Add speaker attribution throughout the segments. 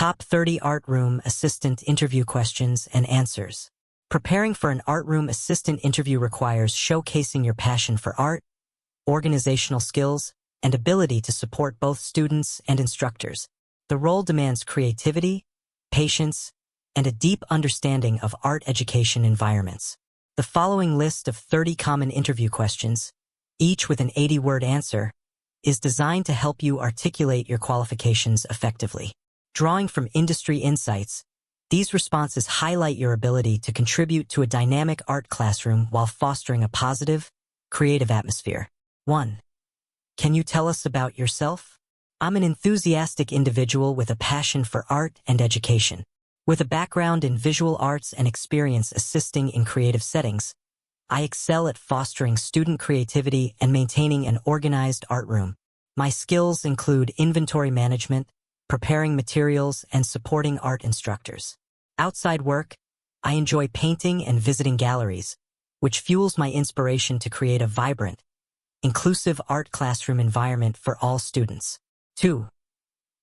Speaker 1: Top 30 Art Room Assistant Interview Questions and Answers. Preparing for an art room assistant interview requires showcasing your passion for art, organizational skills, and ability to support both students and instructors. The role demands creativity, patience, and a deep understanding of art education environments. The following list of 30 common interview questions, each with an 80-word answer, is designed to help you articulate your qualifications effectively. Drawing from industry insights, these responses highlight your ability to contribute to a dynamic art classroom while fostering a positive, creative atmosphere. 1. Can you tell us about yourself? I'm an enthusiastic individual with a passion for art and education. With a background in visual arts and experience assisting in creative settings, I excel at fostering student creativity and maintaining an organized art room. My skills include inventory management, preparing materials, and supporting art instructors. Outside work, I enjoy painting and visiting galleries, which fuels my inspiration to create a vibrant, inclusive art classroom environment for all students. 2.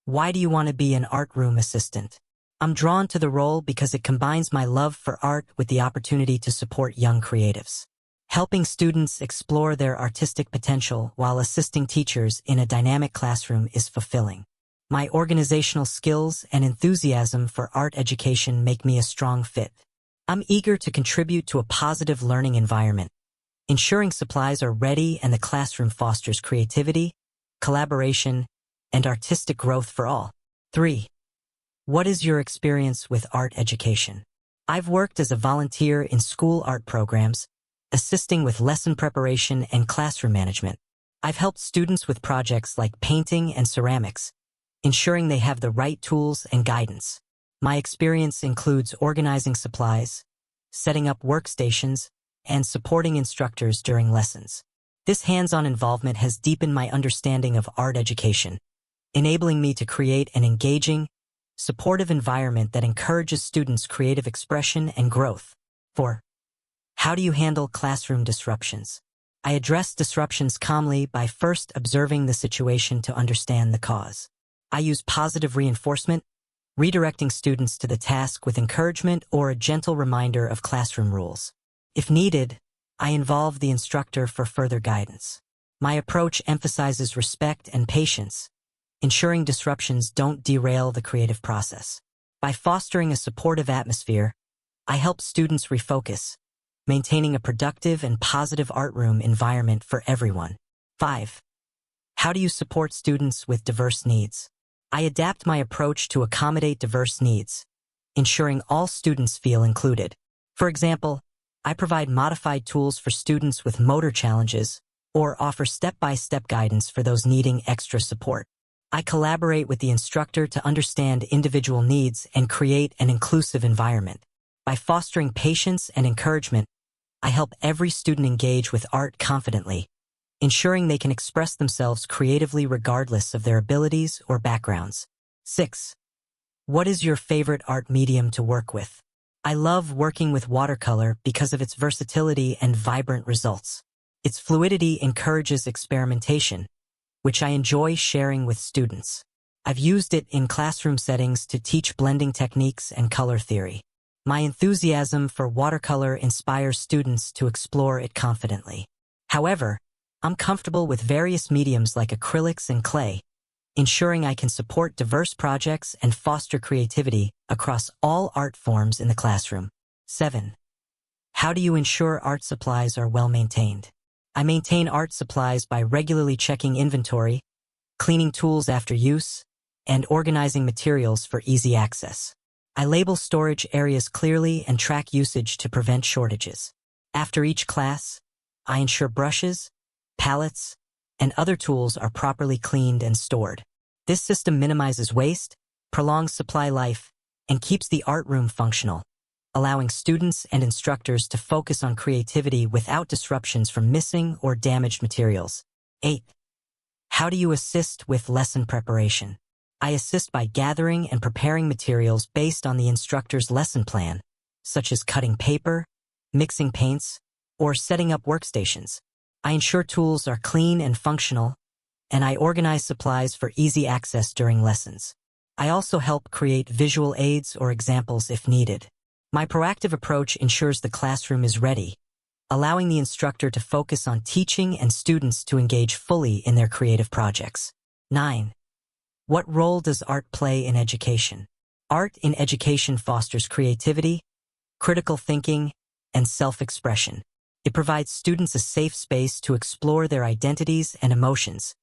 Speaker 1: Why do you want to be an art room assistant? I'm drawn to the role because it combines my love for art with the opportunity to support young creatives. Helping students explore their artistic potential while assisting teachers in a dynamic classroom is fulfilling. My organizational skills and enthusiasm for art education make me a strong fit. I'm eager to contribute to a positive learning environment, ensuring supplies are ready and the classroom fosters creativity, collaboration, and artistic growth for all. 3. What is your experience with art education? I've worked as a volunteer in school art programs, assisting with lesson preparation and classroom management. I've helped students with projects like painting and ceramics, ensuring they have the right tools and guidance. My experience includes organizing supplies, setting up workstations, and supporting instructors during lessons. This hands-on involvement has deepened my understanding of art education, enabling me to create an engaging, supportive environment that encourages students' creative expression and growth. 4. How do you handle classroom disruptions? I address disruptions calmly by first observing the situation to understand the cause. I use positive reinforcement, redirecting students to the task with encouragement or a gentle reminder of classroom rules. If needed, I involve the instructor for further guidance. My approach emphasizes respect and patience, ensuring disruptions don't derail the creative process. By fostering a supportive atmosphere, I help students refocus, maintaining a productive and positive art room environment for everyone. 5. How do you support students with diverse needs? I adapt my approach to accommodate diverse needs, ensuring all students feel included. For example, I provide modified tools for students with motor challenges or offer step-by-step guidance for those needing extra support. I collaborate with the instructor to understand individual needs and create an inclusive environment. By fostering patience and encouragement, I help every student engage with art confidently, ensuring they can express themselves creatively regardless of their abilities or backgrounds. 6. What is your favorite art medium to work with? I love working with watercolor because of its versatility and vibrant results. Its fluidity encourages experimentation, which I enjoy sharing with students. I've used it in classroom settings to teach blending techniques and color theory. My enthusiasm for watercolor inspires students to explore it confidently. However, I'm comfortable with various mediums like acrylics and clay, ensuring I can support diverse projects and foster creativity across all art forms in the classroom. 7. How do you ensure art supplies are well maintained? I maintain art supplies by regularly checking inventory, cleaning tools after use, and organizing materials for easy access. I label storage areas clearly and track usage to prevent shortages. After each class, I ensure brushes, palettes, and other tools are properly cleaned and stored. This system minimizes waste, prolongs supply life, and keeps the art room functional, allowing students and instructors to focus on creativity without disruptions from missing or damaged materials. 8. How do you assist with lesson preparation? I assist by gathering and preparing materials based on the instructor's lesson plan, such as cutting paper, mixing paints, or setting up workstations. I ensure tools are clean and functional, and I organize supplies for easy access during lessons. I also help create visual aids or examples if needed. My proactive approach ensures the classroom is ready, allowing the instructor to focus on teaching and students to engage fully in their creative projects. 9. What role does art play in education? Art in education fosters creativity, critical thinking, and self-expression. It provides students a safe space to explore their identities and emotions,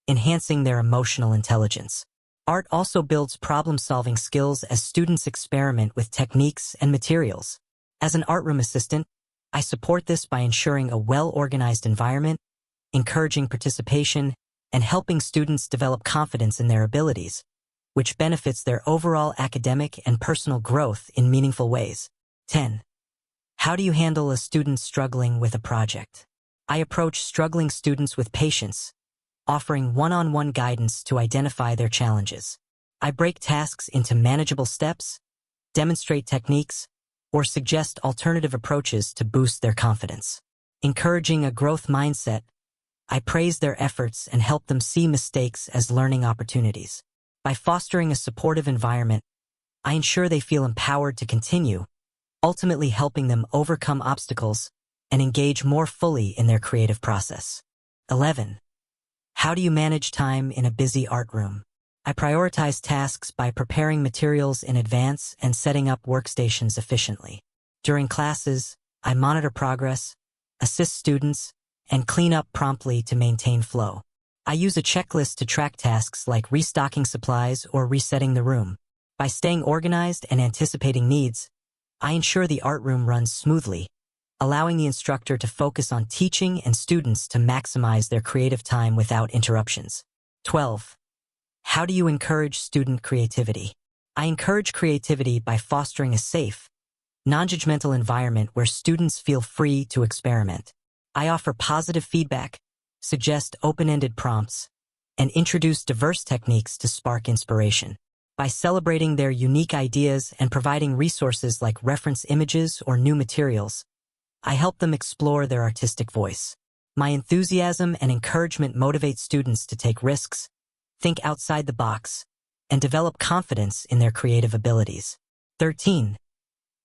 Speaker 1: enhancing their emotional intelligence. Art also builds problem-solving skills as students experiment with techniques and materials. As an art room assistant, I support this by ensuring a well-organized environment, encouraging participation, and helping students develop confidence in their abilities, which benefits their overall academic and personal growth in meaningful ways. 10. How do you handle a student struggling with a project? I approach struggling students with patience, offering one-on-one guidance to identify their challenges. I break tasks into manageable steps, demonstrate techniques, or suggest alternative approaches to boost their confidence. Encouraging a growth mindset, I praise their efforts and help them see mistakes as learning opportunities. By fostering a supportive environment, I ensure they feel empowered to continue, ultimately helping them overcome obstacles and engage more fully in their creative process. 11. How do you manage time in a busy art room? I prioritize tasks by preparing materials in advance and setting up workstations efficiently. During classes, I monitor progress, assist students, and clean up promptly to maintain flow. I use a checklist to track tasks like restocking supplies or resetting the room. By staying organized and anticipating needs, I ensure the art room runs smoothly, allowing the instructor to focus on teaching and students to maximize their creative time without interruptions. 12. How do you encourage student creativity? I encourage creativity by fostering a safe, non-judgmental environment where students feel free to experiment. I offer positive feedback, suggest open-ended prompts, and introduce diverse techniques to spark inspiration. By celebrating their unique ideas and providing resources like reference images or new materials, I help them explore their artistic voice. My enthusiasm and encouragement motivate students to take risks, think outside the box, and develop confidence in their creative abilities. 13.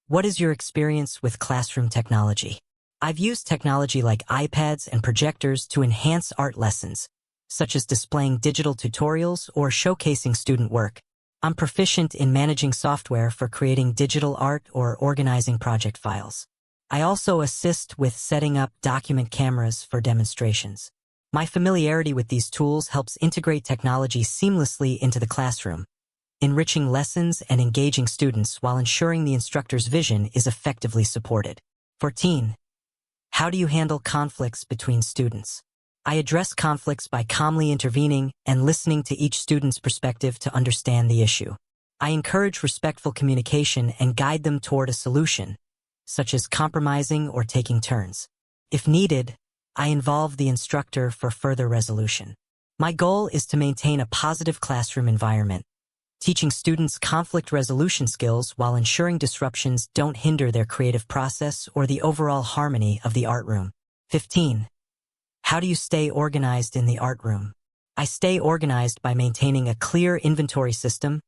Speaker 1: What is your experience with classroom technology? I've used technology like iPads and projectors to enhance art lessons, such as displaying digital tutorials or showcasing student work. I'm proficient in managing software for creating digital art or organizing project files. I also assist with setting up document cameras for demonstrations. My familiarity with these tools helps integrate technology seamlessly into the classroom, enriching lessons and engaging students while ensuring the instructor's vision is effectively supported. 14. How do you handle conflicts between students? I address conflicts by calmly intervening and listening to each student's perspective to understand the issue. I encourage respectful communication and guide them toward a solution, such as compromising or taking turns. If needed, I involve the instructor for further resolution. My goal is to maintain a positive classroom environment, teaching students conflict resolution skills while ensuring disruptions don't hinder their creative process or the overall harmony of the art room. 15. How do you stay organized in the art room? I stay organized by maintaining a clear inventory system,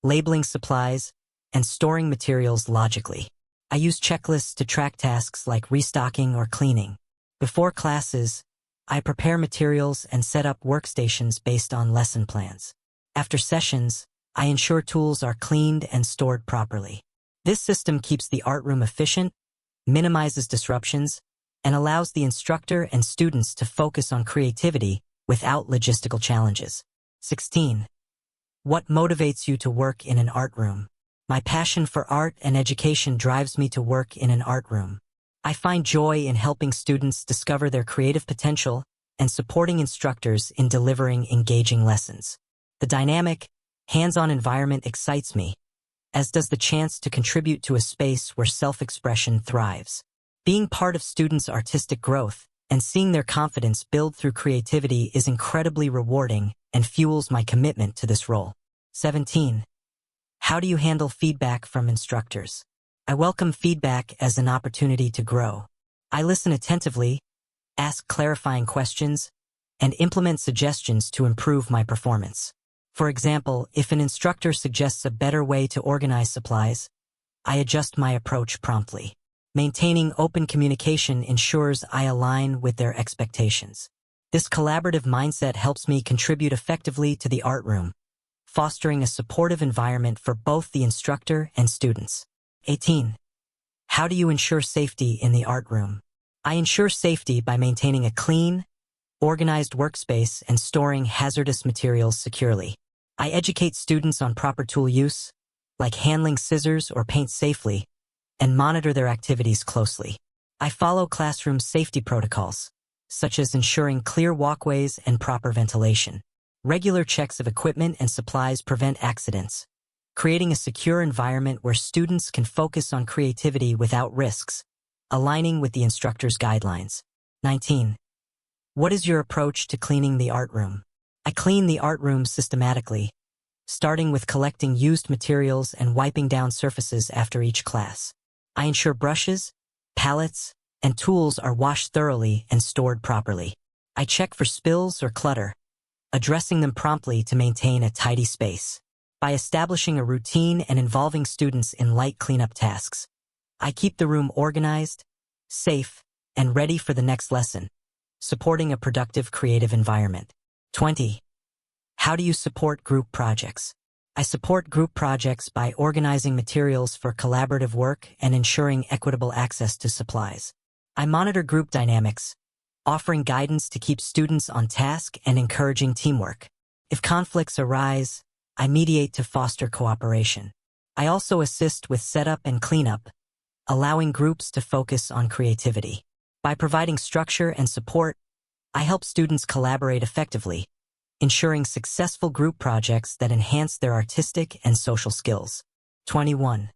Speaker 1: labeling supplies, and storing materials logically. I use checklists to track tasks like restocking or cleaning. Before classes, I prepare materials and set up workstations based on lesson plans. After sessions, I ensure tools are cleaned and stored properly. This system keeps the art room efficient, minimizes disruptions, and allows the instructor and students to focus on creativity without logistical challenges. 16. What motivates you to work in an art room? My passion for art and education drives me to work in an art room. I find joy in helping students discover their creative potential and supporting instructors in delivering engaging lessons. The dynamic, hands-on environment excites me, as does the chance to contribute to a space where self-expression thrives. Being part of students' artistic growth and seeing their confidence build through creativity is incredibly rewarding and fuels my commitment to this role. 17. How do you handle feedback from instructors? I welcome feedback as an opportunity to grow. I listen attentively, ask clarifying questions, and implement suggestions to improve my performance. For example, if an instructor suggests a better way to organize supplies, I adjust my approach promptly. Maintaining open communication ensures I align with their expectations. This collaborative mindset helps me contribute effectively to the art room, fostering a supportive environment for both the instructor and students. 18. How do you ensure safety in the art room? I ensure safety by maintaining a clean, organized workspace and storing hazardous materials securely. I educate students on proper tool use, like handling scissors or paint safely, and monitor their activities closely. I follow classroom safety protocols, such as ensuring clear walkways and proper ventilation. Regular checks of equipment and supplies prevent accidents, creating a secure environment where students can focus on creativity without risks, aligning with the instructor's guidelines. 19. What is your approach to cleaning the art room? I clean the art room systematically, starting with collecting used materials and wiping down surfaces after each class. I ensure brushes, palettes, and tools are washed thoroughly and stored properly. I check for spills or clutter, addressing them promptly to maintain a tidy space. By establishing a routine and involving students in light cleanup tasks, I keep the room organized, safe, and ready for the next lesson, supporting a productive creative environment. 20. How do you support group projects? I support group projects by organizing materials for collaborative work and ensuring equitable access to supplies. I monitor group dynamics, offering guidance to keep students on task and encouraging teamwork. If conflicts arise, I mediate to foster cooperation. I also assist with setup and cleanup, allowing groups to focus on creativity. By providing structure and support, I help students collaborate effectively, ensuring successful group projects that enhance their artistic and social skills. 21.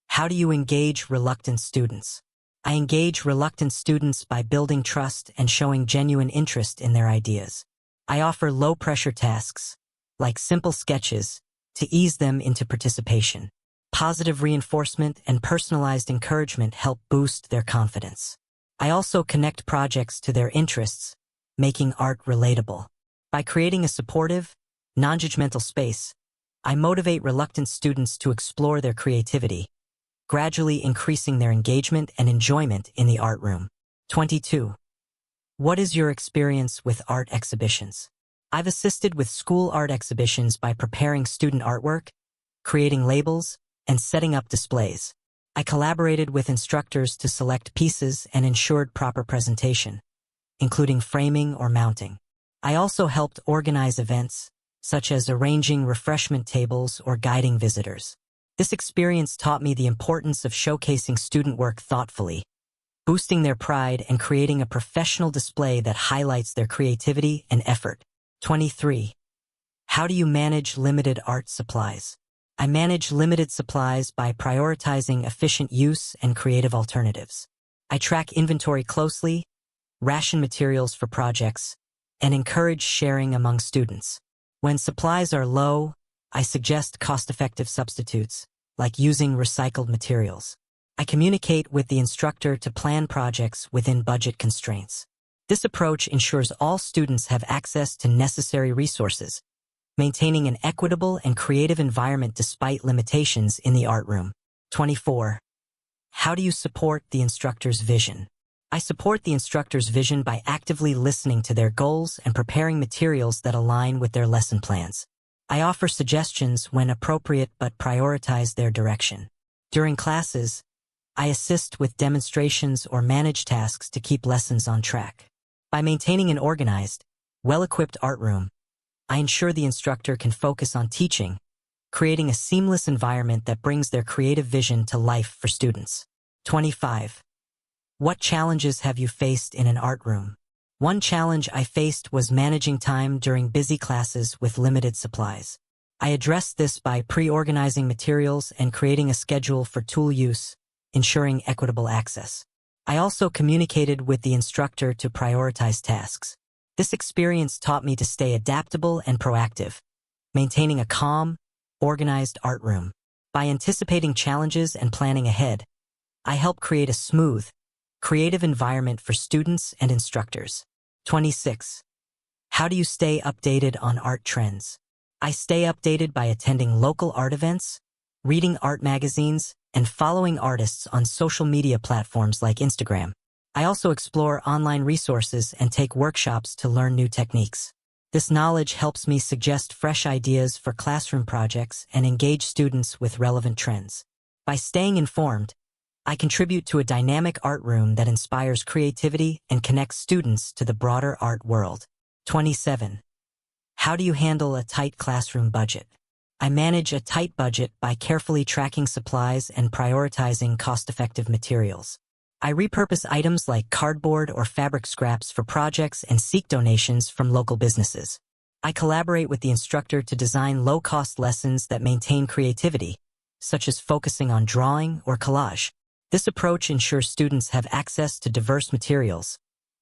Speaker 1: How do you engage reluctant students? I engage reluctant students by building trust and showing genuine interest in their ideas. I offer low-pressure tasks, like simple sketches, to ease them into participation. Positive reinforcement and personalized encouragement help boost their confidence. I also connect projects to their interests, making art relatable. By creating a supportive, non-judgmental space, I motivate reluctant students to explore their creativity, gradually increasing their engagement and enjoyment in the art room. 22. What is your experience with art exhibitions? I've assisted with school art exhibitions by preparing student artwork, creating labels, and setting up displays. I collaborated with instructors to select pieces and ensured proper presentation, including framing or mounting. I also helped organize events, such as arranging refreshment tables or guiding visitors. This experience taught me the importance of showcasing student work thoughtfully, boosting their pride and creating a professional display that highlights their creativity and effort. 23. How do you manage limited art supplies? I manage limited supplies by prioritizing efficient use and creative alternatives. I track inventory closely, ration materials for projects, and encourage sharing among students. When supplies are low, I suggest cost-effective substitutes, like using recycled materials. I communicate with the instructor to plan projects within budget constraints. This approach ensures all students have access to necessary resources, maintaining an equitable and creative environment despite limitations in the art room. 24. How do you support the instructor's vision? I support the instructor's vision by actively listening to their goals and preparing materials that align with their lesson plans. I offer suggestions when appropriate but prioritize their direction. During classes, I assist with demonstrations or manage tasks to keep lessons on track. By maintaining an organized, well-equipped art room, I ensure the instructor can focus on teaching, creating a seamless environment that brings their creative vision to life for students. 25. What challenges have you faced in an art room? One challenge I faced was managing time during busy classes with limited supplies. I addressed this by pre-organizing materials and creating a schedule for tool use, ensuring equitable access. I also communicated with the instructor to prioritize tasks. This experience taught me to stay adaptable and proactive, maintaining a calm, organized art room. By anticipating challenges and planning ahead, I help create a smooth, creative environment for students and instructors. 26. How do you stay updated on art trends? I stay updated by attending local art events, reading art magazines, and following artists on social media platforms like Instagram. I also explore online resources and take workshops to learn new techniques. This knowledge helps me suggest fresh ideas for classroom projects and engage students with relevant trends. By staying informed, I contribute to a dynamic art room that inspires creativity and connects students to the broader art world. 27. How do you handle a tight classroom budget? I manage a tight budget by carefully tracking supplies and prioritizing cost-effective materials. I repurpose items like cardboard or fabric scraps for projects and seek donations from local businesses. I collaborate with the instructor to design low-cost lessons that maintain creativity, such as focusing on drawing or collage. This approach ensures students have access to diverse materials,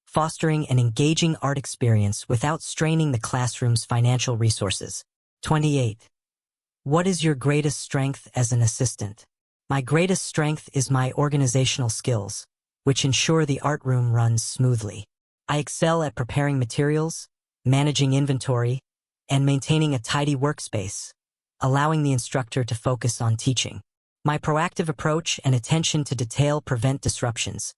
Speaker 1: fostering an engaging art experience without straining the classroom's financial resources. 28. What is your greatest strength as an assistant? My greatest strength is my organizational skills, which ensure the art room runs smoothly. I excel at preparing materials, managing inventory, and maintaining a tidy workspace, allowing the instructor to focus on teaching. My proactive approach and attention to detail prevent disruptions,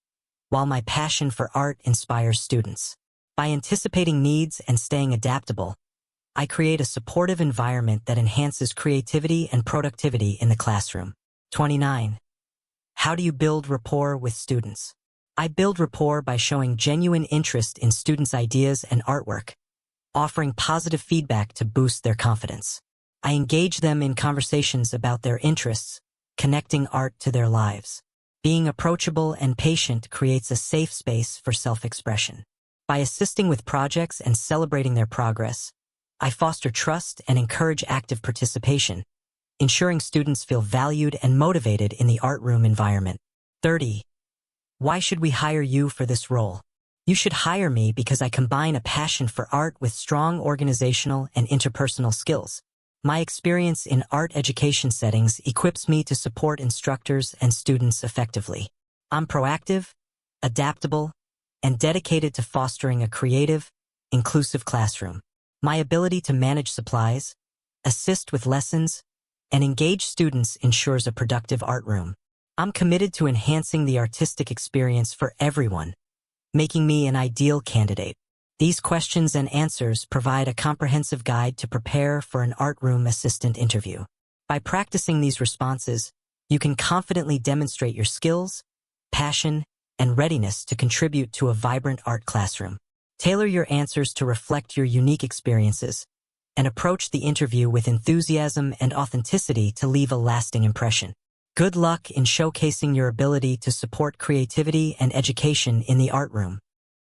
Speaker 1: while my passion for art inspires students. By anticipating needs and staying adaptable, I create a supportive environment that enhances creativity and productivity in the classroom. 29. How do you build rapport with students? I build rapport by showing genuine interest in students' ideas and artwork, offering positive feedback to boost their confidence. I engage them in conversations about their interests, connecting art to their lives. Being approachable and patient creates a safe space for self-expression. By assisting with projects and celebrating their progress, I foster trust and encourage active participation, ensuring students feel valued and motivated in the art room environment. 30. Why should we hire you for this role? You should hire me because I combine a passion for art with strong organizational and interpersonal skills. My experience in art education settings equips me to support instructors and students effectively. I'm proactive, adaptable, and dedicated to fostering a creative, inclusive classroom. My ability to manage supplies, assist with lessons, and engage students ensures a productive art room. I'm committed to enhancing the artistic experience for everyone, making me an ideal candidate. These questions and answers provide a comprehensive guide to prepare for an art room assistant interview. By practicing these responses, you can confidently demonstrate your skills, passion, and readiness to contribute to a vibrant art classroom. Tailor your answers to reflect your unique experiences, and approach the interview with enthusiasm and authenticity to leave a lasting impression. Good luck in showcasing your ability to support creativity and education in the art room.